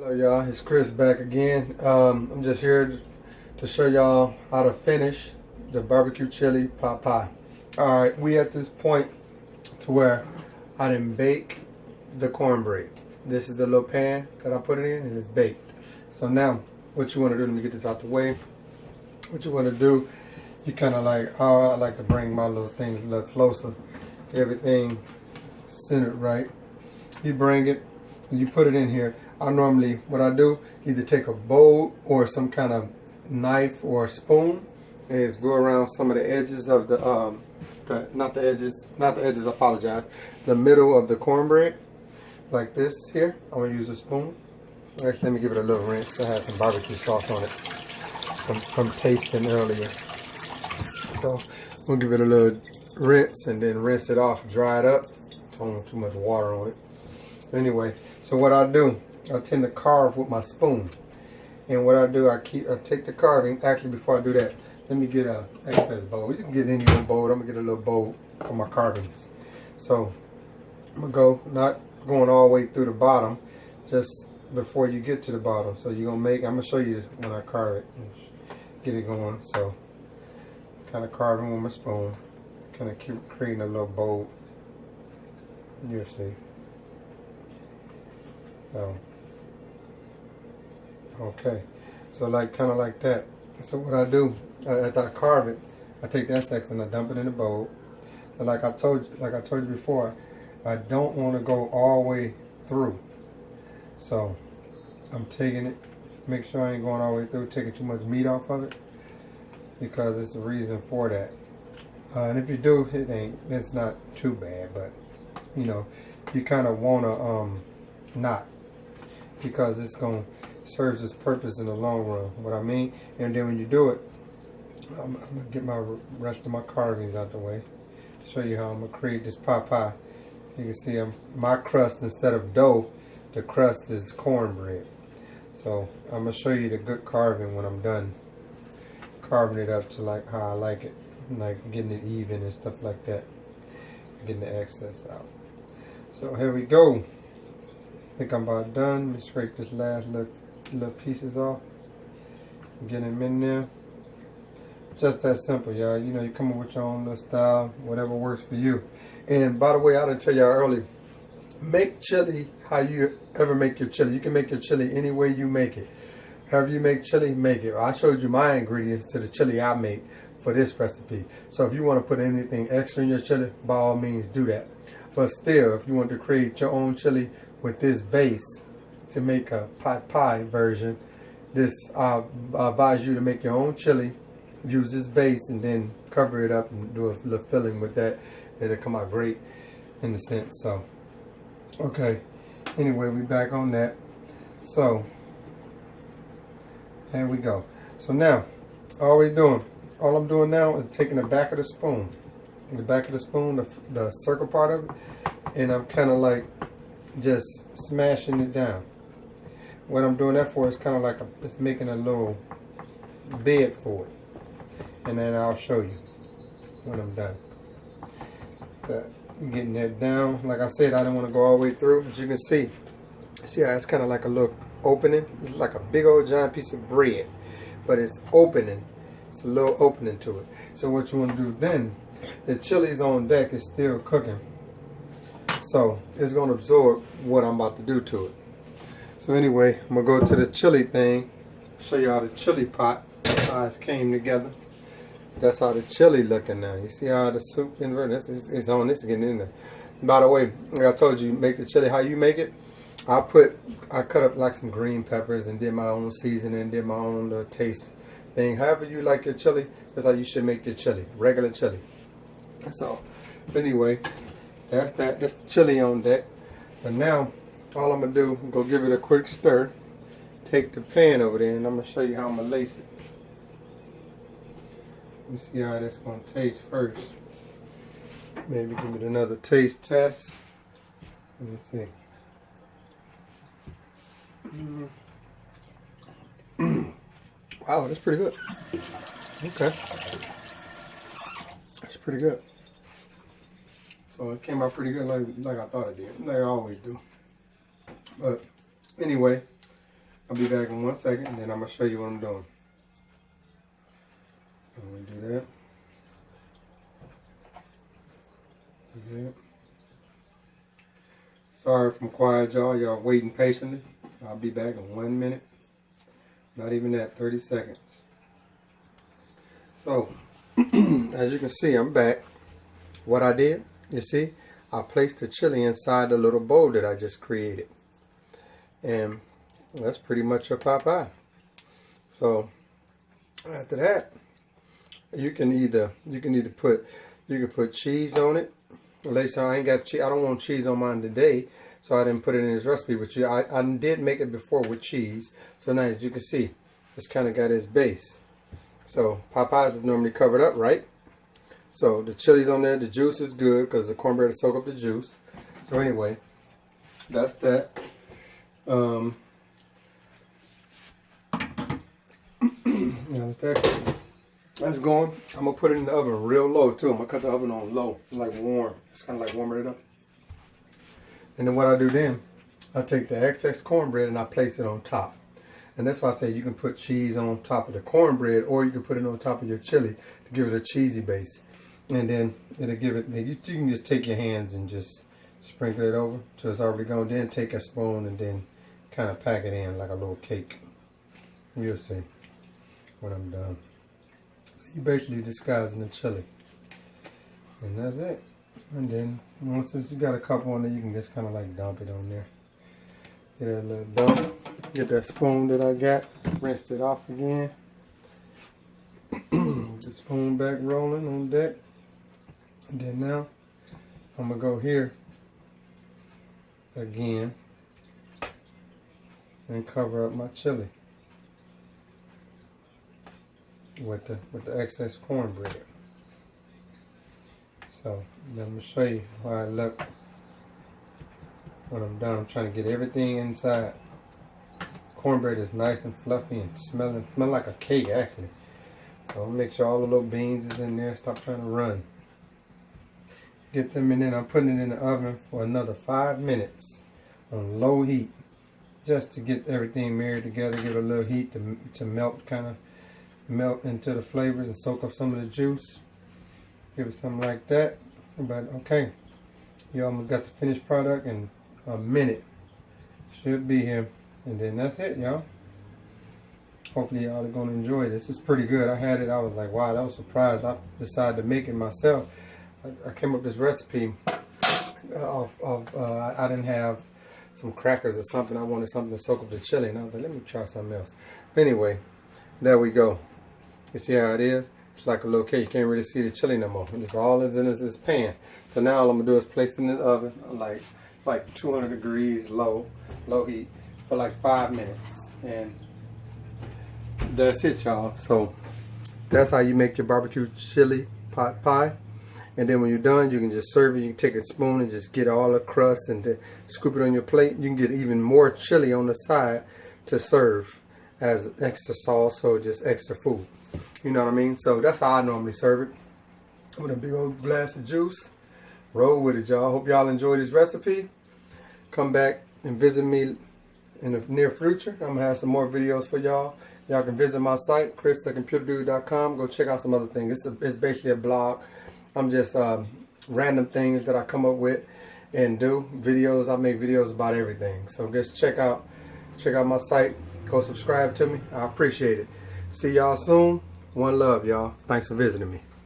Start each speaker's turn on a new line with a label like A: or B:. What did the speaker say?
A: Hello y'all, it's Chris back again. I'm just here to show y'all how to finish the barbecue chili pot pie. Alright, we at this point to where I didn't bake the cornbread. This is the little pan that I put it in and it's baked. So now what you want to do, let me get this out the way. What you want to do, you kind of like, I like to bring my little things a little closer. Get everything centered right. You bring it and you put it in here. I normally, what I do, either take a bowl or some kind of knife or spoon, is go around some of the edges of not the edges, I apologize, the middle of the cornbread, like this here. I'm gonna use a spoon. Actually, let me give it a little rinse. I have some barbecue sauce on it from tasting earlier. So I'm gonna give it a little rinse and then rinse it off, dry it up. I don't want too much water on it. Anyway, so what I do, I tend to carve with my spoon. And what I do, I take the carving. Actually, before I do that, let me get a excess bowl. You can get any little bowl. I'm gonna get a little bowl for my carvings. So I'm gonna go, not going all the way through the bottom, just before you get to the bottom. So you're gonna make, I'm gonna show you when I carve it and get it going. So kind of carving with my spoon, kind of keep creating a little bowl. You'll see. So, okay, so like kind of like that. So what I do after I carve it, I take that section and I dump it in the bowl. And like I told you before, I don't want to go all the way through. So I'm taking it, make sure I ain't going all the way through, taking too much meat off of it, because it's the reason for that. And if you do, it's not too bad, but you know, you kind of want to not, because it's going to serves its purpose in the long run. What I mean, and then when you do it, I'm going to get my rest of my carvings out the way to show you how I'm going to create this pot pie. You can see my crust, instead of dough, the crust is cornbread. So I'm going to show you the good carving when I'm done carving it up to like how I like it, like getting it even and stuff like that, getting the excess out. So here we go. I think I'm about done. Let me scrape this last little pieces off. Get them in there. Just that simple, y'all. You know, you come up with your own little style, whatever works for you. And by the way, I didn't tell y'all earlier, make chili how you ever make your chili. You can make your chili any way you make it. However you make chili, make it. I showed you my ingredients to the chili I make for this recipe. So if you want to put anything extra in your chili, by all means do that. But still, if you want to create your own chili with this base to make a pot pie version, I advise you to make your own chili, use this base, and then cover it up and do a little filling with that. It'll come out great in a sense. So, okay. Anyway, we back on that. So, there we go. So now, all I'm doing now is taking the back of the spoon, the circle part of it, and I'm kind of like just smashing it down. What I'm doing that for is kind of like it's making a little bed for it, and then I'll show you when I'm done. Getting that down. Like I said, I didn't want to go all the way through. As you can see how it's kind of like a little opening. It's like a big old giant piece of bread, but it's opening. It's a little opening to it. So what you want to do then, the chili's on deck, is still cooking. So it's going to absorb what I'm about to do to it. So anyway, I'm going to go to the chili thing, show you how the chili pot pies came together. That's how the chili looking now. You see how the soup inverted? It's on this getting in there. By the way, like I told you, make the chili how you make it. I cut up like some green peppers and did my own seasoning, did my own little taste thing. However you like your chili, that's how you should make your chili, regular chili. So anyway, that's that. That's the chili on deck. But now, all I'm gonna do, go give it a quick stir. Take the pan over there, and I'm gonna show you how I'm gonna lace it. Let me see how that's gonna taste first. Maybe give it another taste test. Let me see. Wow, that's pretty good. Okay, that's pretty good. So it came out pretty good, like I thought it did, like I always do. But anyway, I'll be back in 1 second, and then I'm gonna show you what I'm doing. I'm gonna do that. Yeah. Sorry if I'm quiet, y'all. Y'all waiting patiently. I'll be back in 1 minute. Not even that, 30 seconds. So, as you can see, I'm back. What I did, you see, I placed the chili inside the little bowl that I just created. And that's pretty much a pot pie. So, after that, you can put cheese on it. Later, I ain't got cheese. I don't want cheese on mine today, so I didn't put it in this recipe. But I did make it before with cheese. So now, as you can see, it's kind of got its base. So pot pies is normally covered up, right? So the chili's on there. The juice is good because the cornbread will soak up the juice. So anyway, that's that. That's going. I'm gonna put it in the oven real low too. I'm gonna cut the oven on low, like warm. It's kind of like warming it up. And then what I do then, I take the excess cornbread and I place it on top. And that's why I say you can put cheese on top of the cornbread, or you can put it on top of your chili to give it a cheesy base. And then it'll give it. You can just take your hands and just sprinkle it over till it's already gone. Then take a spoon and then kind of pack it in like a little cake. You'll see when I'm done. You basically disguising the chili, and that's it. And then once you got a couple on there, you can just kind of like dump it on there. Get a little dump. Get that spoon that I got, rinse it off again. The spoon back rolling on deck. And then now I'm gonna go here again and cover up my chili with the excess cornbread. So let me show you how I look when I'm done. I'm trying to get everything inside. Cornbread is nice and fluffy and smell like a cake actually. So I'll make sure all the little beans is in there. Stop trying to run. Get them in there. I'm putting it in the oven for another 5 minutes on low heat, just to get everything married together. Give it a little heat to melt, kind of melt into the flavors and soak up some of the juice. Give it something like that. But okay, you almost got the finished product in a minute. Should be here. And then that's it, y'all. Hopefully y'all are going to enjoy it. This is pretty good. I had it. I was like, wow, that was a surprise. I decided to make it myself. I came up with this recipe I didn't have some crackers or something. I wanted something to soak up the chili. And I was like, let me try something else. But anyway, there we go. You see how it is? It's like a little cake. You can't really see the chili no more. And it's all is in this pan. So now all I'm going to do is place it in the oven like 200 degrees low heat for like 5 minutes. And that's it, y'all. So that's how you make your barbecue chili pot pie. And then when you're done, you can just serve it. You can take a spoon and just get all the crust and to scoop it on your plate. You can get even more chili on the side to serve as extra sauce or just extra food. You know what I mean? So that's how I normally serve it. With a big old glass of juice. Roll with it, y'all. Hope y'all enjoy this recipe. Come back and visit me in the near future. I'm going to have some more videos for y'all. Y'all can visit my site, chris@thecomputerdude.com. Go check out some other things. It's basically a blog. I'm just random things that I come up with and do videos. I make videos about everything. So just check out my site. Go subscribe to me. I appreciate it. See y'all soon. One love, y'all. Thanks for visiting me.